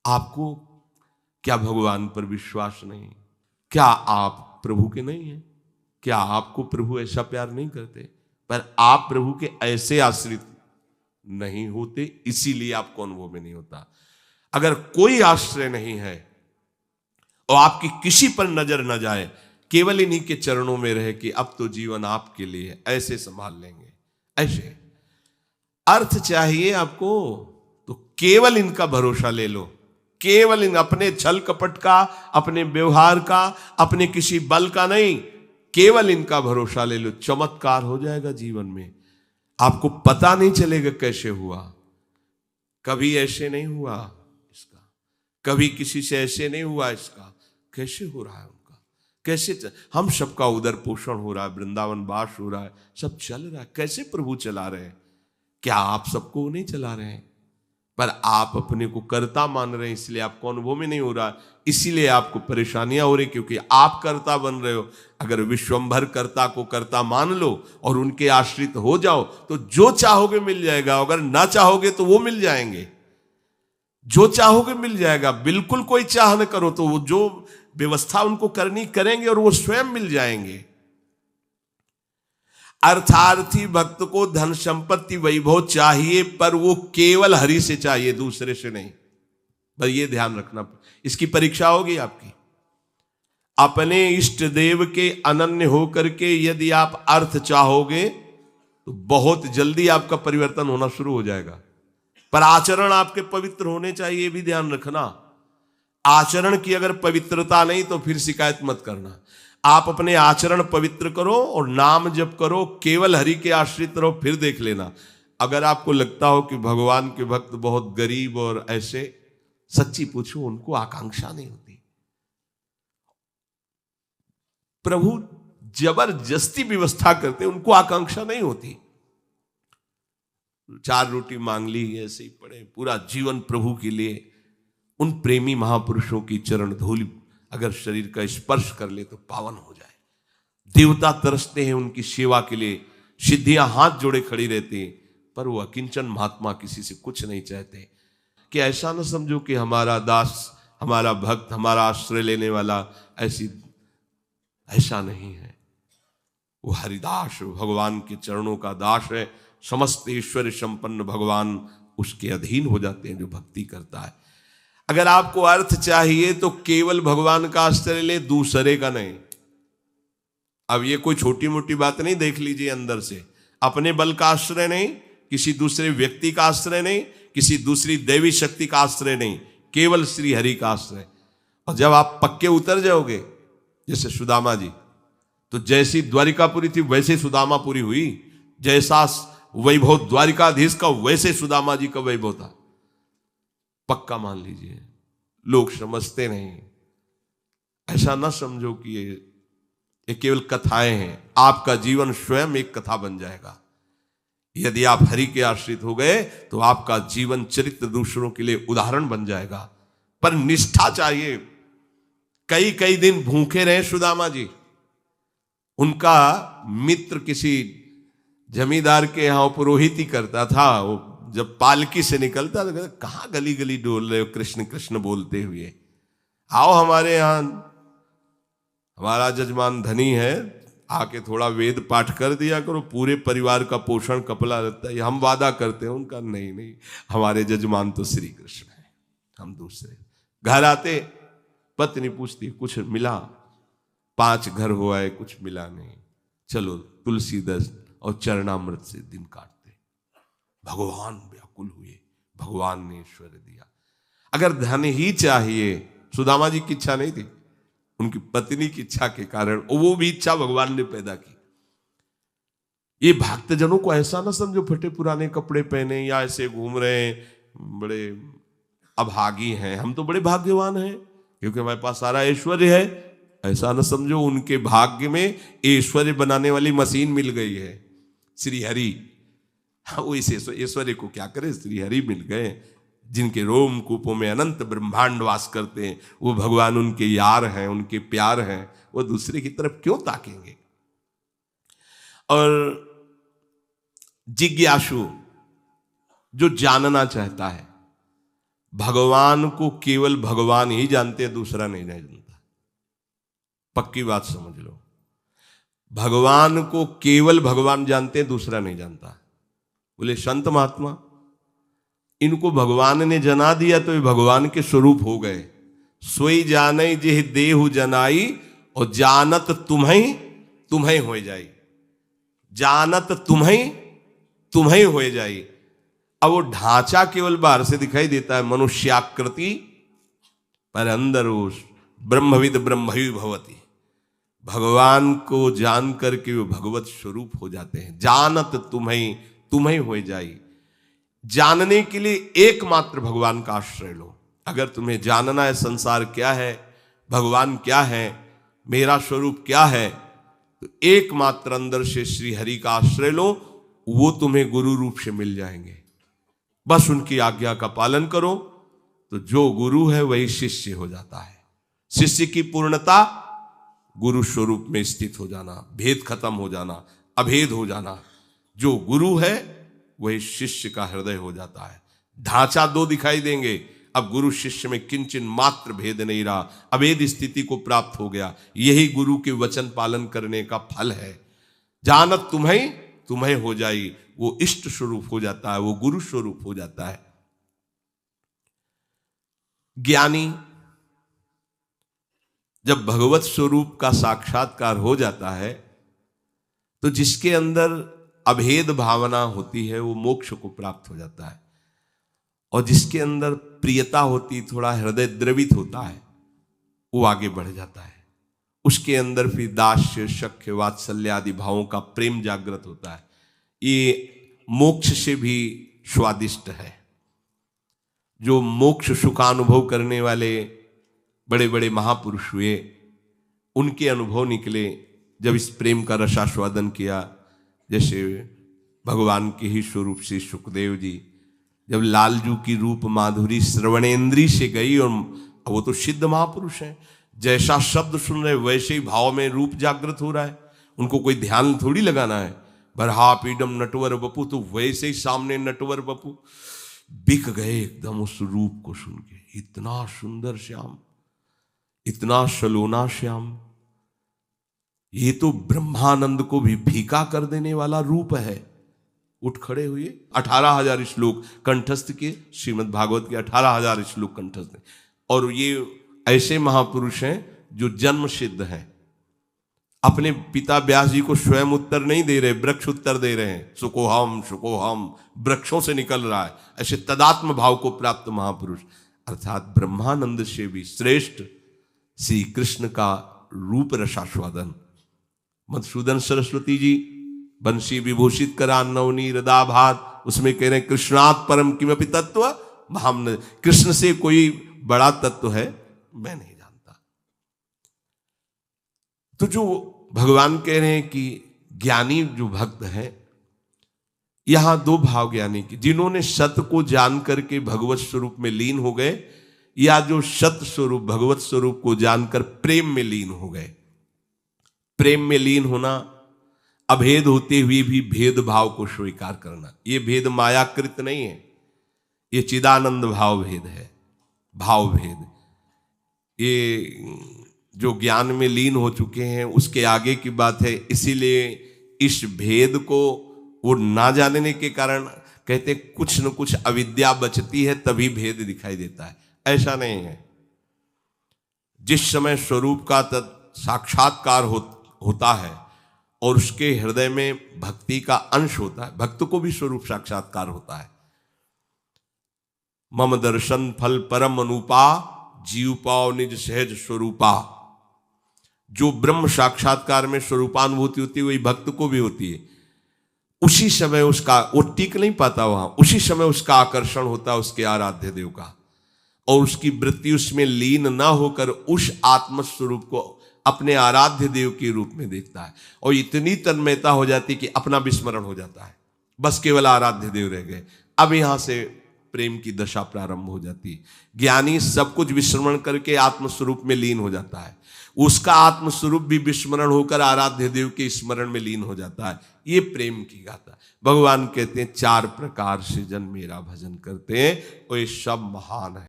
आपको क्या भगवान पर विश्वास नहीं? क्या आप प्रभु के नहीं हैं? क्या आपको प्रभु ऐसा प्यार नहीं करते? पर आप प्रभु के ऐसे आश्रित नहीं होते, इसीलिए आपको अनुभव में नहीं होता। अगर कोई आश्रय नहीं है और आपकी किसी पर नजर न जाए, केवल इन्हीं के चरणों में रहे कि अब तो जीवन आपके लिए, ऐसे संभाल लेंगे। ऐसे अर्थ चाहिए आपको तो केवल इनका भरोसा ले लो, केवल इन अपने छल कपट का, अपने व्यवहार का, अपने किसी बल का नहीं, केवल इनका भरोसा ले लो। चमत्कार हो जाएगा जीवन में, आपको पता नहीं चलेगा कैसे हुआ। कभी ऐसे नहीं हुआ इसका, कभी किसी से ऐसे नहीं हुआ इसका, कैसे हो रहा है उनका, कैसे हम सबका उदर पोषण हो रहा है, वृंदावन वास हो रहा है, सब चल रहा है। कैसे प्रभु चला रहे हैं? क्या आप सबको नहीं चला रहे हैं? पर आप अपने को कर्ता मान रहे हैं, इसलिए आपको अनुभव में नहीं हो रहा, इसीलिए आपको परेशानियां हो रही, क्योंकि आप कर्ता बन रहे हो। अगर विश्वंभर कर्ता को कर्ता मान लो और उनके आश्रित हो जाओ तो जो चाहोगे मिल जाएगा, अगर ना चाहोगे तो वो मिल जाएंगे। जो चाहोगे मिल जाएगा, बिल्कुल कोई चाह न करो तो वो जो व्यवस्था उनको करनी करेंगे और वो स्वयं मिल जाएंगे। अर्थार्थी भक्त को धन संपत्ति वैभव चाहिए, पर वो केवल हरि से चाहिए, दूसरे से नहीं। पर ये ध्यान रखना, इसकी परीक्षा होगी आपकी। अपने इष्ट देव के अनन्य होकर के यदि आप अर्थ चाहोगे तो बहुत जल्दी आपका परिवर्तन होना शुरू हो जाएगा। पर आचरण आपके पवित्र होने चाहिए, भी ध्यान रखना। आचरण की अगर पवित्रता नहीं तो फिर शिकायत मत करना। आप अपने आचरण पवित्र करो और नाम जप करो, केवल हरि के आश्रित रहो, फिर देख लेना। अगर आपको लगता हो कि भगवान के भक्त बहुत गरीब और ऐसे, सच्ची पूछो, उनको आकांक्षा नहीं होती। प्रभु जबरदस्ती व्यवस्था करते, उनको आकांक्षा नहीं होती। 4 रोटी मांग ली, ऐसे ही पड़े, पूरा जीवन प्रभु के लिए। उन प्रेमी महापुरुषों की चरण धूलि अगर शरीर का स्पर्श कर ले तो पावन हो जाए। देवता तरसते हैं उनकी सेवा के लिए, सिद्धियां हाथ जोड़े खड़ी रहती हैं, पर वो अकिंचन महात्मा किसी से कुछ नहीं चाहते। कि ऐसा न समझो कि हमारा दास, हमारा भक्त, हमारा आश्रय लेने वाला ऐसा नहीं है। वो हरिदास, भगवान के चरणों का दास है। समस्त ऐश्वर्य संपन्न भगवान उसके अधीन हो जाते हैं जो भक्ति करता है। अगर आपको अर्थ चाहिए तो केवल भगवान का आश्रय ले, दूसरे का नहीं। अब ये कोई छोटी मोटी बात नहीं, देख लीजिए अंदर से। अपने बल का आश्रय नहीं, किसी दूसरे व्यक्ति का आश्रय नहीं, किसी दूसरी देवी शक्ति का आश्रय नहीं, केवल श्री हरि का आश्रय। और जब आप पक्के उतर जाओगे, जैसे सुदामा जी, तो जैसी द्वारिकापुरी थी वैसे सुदामापुरी हुई। जैसा वैभव द्वारिकाधीश का वैसे सुदामा जी का वैभव था। पक्का मान लीजिए। लोग समझते नहीं, ऐसा ना समझो कि ये केवल कथाएं हैं। आपका जीवन स्वयं एक कथा बन जाएगा। यदि आप हरि के आश्रित हो गए तो आपका जीवन चरित्र दूसरों के लिए उदाहरण बन जाएगा। पर निष्ठा चाहिए। कई कई दिन भूखे रहे सुदामा जी। उनका मित्र किसी जमींदार के यहां पुरोहित ही करता था। वो जब पालकी से निकलता तो कहां गली गली डोल रहे हो कृष्ण कृष्ण बोलते हुए, आओ हमारे यहां, हमारा जजमान धनी है, आके थोड़ा वेद पाठ कर दिया करो, पूरे परिवार का पोषण कपला रहता है। हम वादा करते हैं। उनका नहीं, हमारे जजमान तो श्री कृष्ण है, हम दूसरे। घर आते पत्नी पूछती कुछ मिला? 5 घर हो आए, कुछ मिला नहीं। चलो तुलसी दस और चरणामृत से दिन काटते। भगवान व्याकुल हुए, भगवान ने ऐश्वर्य दिया। अगर धन ही चाहिए, सुदामा जी की इच्छा नहीं थी, उनकी पत्नी की इच्छा के कारण वो भी इच्छा भगवान ने पैदा की। ये भक्तजनों को ऐसा ना समझो फटे पुराने कपड़े पहने या ऐसे घूम रहे हैं, बड़े अभागी हैं। हम तो बड़े भाग्यवान हैं क्योंकि हमारे पास सारा ऐश्वर्य है। ऐसा ना समझो उनके भाग्य में ऐश्वर्य बनाने वाली मशीन मिल गई है, श्री हरि। वो इस ऐश्वर्य को क्या करे, श्री हरि मिल गए, जिनके रोम कूपों में अनंत ब्रह्मांड वास करते हैं। वो भगवान उनके यार हैं, उनके प्यार हैं। वो दूसरे की तरफ क्यों ताकेंगे? और जिज्ञासु, जो जानना चाहता है, भगवान को केवल भगवान ही जानते हैं, दूसरा नहीं जानता। पक्की बात समझ लो, भगवान को केवल भगवान जानते हैं, दूसरा नहीं जानता। बोले संत महात्मा, इनको भगवान ने जना दिया तो ये भगवान के स्वरूप हो गए। सोई जाने जेह देहु जनाई, और जानत तुम्हें हो जाई, जानत तुम्हें हो जाई। अब वो ढांचा केवल बाहर से दिखाई देता है, मनुष्याकृति, पर अंदर वो ब्रह्मविद ब्रह्मयु भवति। भगवान को जान करके वो भगवत स्वरूप हो जाते हैं। जानत तुम्हें हो जाई। जानने के लिए एकमात्र भगवान का आश्रय लो। अगर तुम्हें जानना है संसार क्या है, भगवान क्या है, मेरा स्वरूप क्या है, तो एकमात्र अंदर से श्री हरि का आश्रय लो, वो तुम्हें गुरु रूप से मिल जाएंगे। बस उनकी आज्ञा का पालन करो तो जो गुरु है वही शिष्य हो जाता है। शिष्य की पूर्णता गुरु स्वरूप में स्थित हो जाना, भेद खत्म हो जाना, अभेद हो जाना। जो गुरु है वही शिष्य का हृदय हो जाता है। ढांचा दो दिखाई देंगे, अब गुरु शिष्य में किंचन मात्र भेद नहीं रहा, अभेद स्थिति को प्राप्त हो गया। यही गुरु के वचन पालन करने का फल है। जानत तुम्हें हो जाई, वो इष्ट स्वरूप हो जाता है, वो गुरु स्वरूप हो जाता है। ज्ञानी जब भगवत स्वरूप का साक्षात्कार हो जाता है तो जिसके अंदर अभेद भावना होती है वो मोक्ष को प्राप्त हो जाता है, और जिसके अंदर प्रियता होती, थोड़ा हृदय द्रवित होता है, वो आगे बढ़ जाता है। उसके अंदर फिर दास्य शक्य वात्सल्य आदि भावों का प्रेम जागृत होता है। ये मोक्ष से भी स्वादिष्ट है। जो मोक्ष सुखानुभव करने वाले बड़े बड़े महापुरुष हुए, उनके अनुभव निकले जब इस प्रेम का रसास्वादन किया। जैसे भगवान के ही स्वरूप से सुखदेव जी, जब लालजू की रूप माधुरी श्रवणेन्द्री से गई, और वो तो सिद्ध महापुरुष हैं, जैसा शब्द सुन रहे वैसे ही भाव में रूप जागृत हो रहा है। उनको कोई ध्यान थोड़ी लगाना है। बरहा पीडम नटवर बपू, तो वैसे ही सामने नटवर बपू बिक गए एकदम उस रूप को सुन के। इतना सुंदर श्याम, इतना सलोना श्याम, ये तो ब्रह्मानंद को भी फीका कर देने वाला रूप है। उठ खड़े हुए, 18,000 श्लोक कंठस्थ किए, श्रीमद् भागवत के 18,000 श्लोक कंठस्थ। और ये ऐसे महापुरुष हैं जो जन्म सिद्ध हैं। अपने पिता व्यास जी को स्वयं उत्तर नहीं दे रहे, वृक्ष उत्तर दे रहे हैं। सुकोहम वृक्षों से निकल रहा है। ऐसे तदात्म भाव को प्राप्त महापुरुष, अर्थात ब्रह्मानंद से भी श्रेष्ठ श्री कृष्ण का रूप रसास्वादन। मधुसूदन सरस्वती जी बंशी विभूषित करा नवनी हृदाभात, उसमें कह रहे हैं कृष्णात् परम किमपि तत्व हम, कृष्ण से कोई बड़ा तत्व है मैं नहीं जानता। तो जो भगवान कह रहे हैं कि ज्ञानी जो भक्त है, यहां दो भाव ज्ञानी की, जिन्होंने सत्य को जान करके भगवत स्वरूप में लीन हो गए, या जो सत्य स्वरूप भगवत स्वरूप को जानकर प्रेम में लीन हो गए। प्रेम में लीन होना, अभेद होते हुए भी भेद भाव को स्वीकार करना। ये भेद मायाकृत नहीं है, ये चिदानंद भाव भेद है, भाव भेद। ये जो ज्ञान में लीन हो चुके हैं उसके आगे की बात है। इसीलिए इस भेद को वो ना जानने के कारण कहते कुछ न कुछ अविद्या बचती है, तभी भेद दिखाई देता है। ऐसा नहीं है। जिस समय स्वरूप का साक्षात्कार होता है और उसके हृदय में भक्ति का अंश होता है, भक्त को भी स्वरूप साक्षात्कार होता है। मम दर्शन फल परम अनुपा, जीव पाओ निज सहज स्वरूपा। जो ब्रह्म साक्षात्कार में स्वरूपानुभूति होती है वही भक्त को भी होती है। उसी समय उसका, वो टिक नहीं पाता वहां, उसी समय उसका आकर्षण होता है उसके आराध्य देव का, और उसकी वृत्ति उसमें लीन ना होकर उस आत्मस्वरूप को अपने आराध्य देव के रूप में देखता है, और इतनी तन्मयता हो जाती है कि अपना विस्मरण हो जाता है, बस केवल आराध्य देव रह गए। अब यहां से प्रेम की दशा प्रारंभ हो जाती है। ज्ञानी सब कुछ विस्मरण करके आत्मस्वरूप में लीन हो जाता है। उसका आत्मस्वरूप भी विस्मरण होकर आराध्य देव के स्मरण में लीन हो जाता है। ये प्रेम की गाथा। भगवान कहते हैं 4 प्रकार से जन मेरा भजन करते हैं, वो ये सब महान है।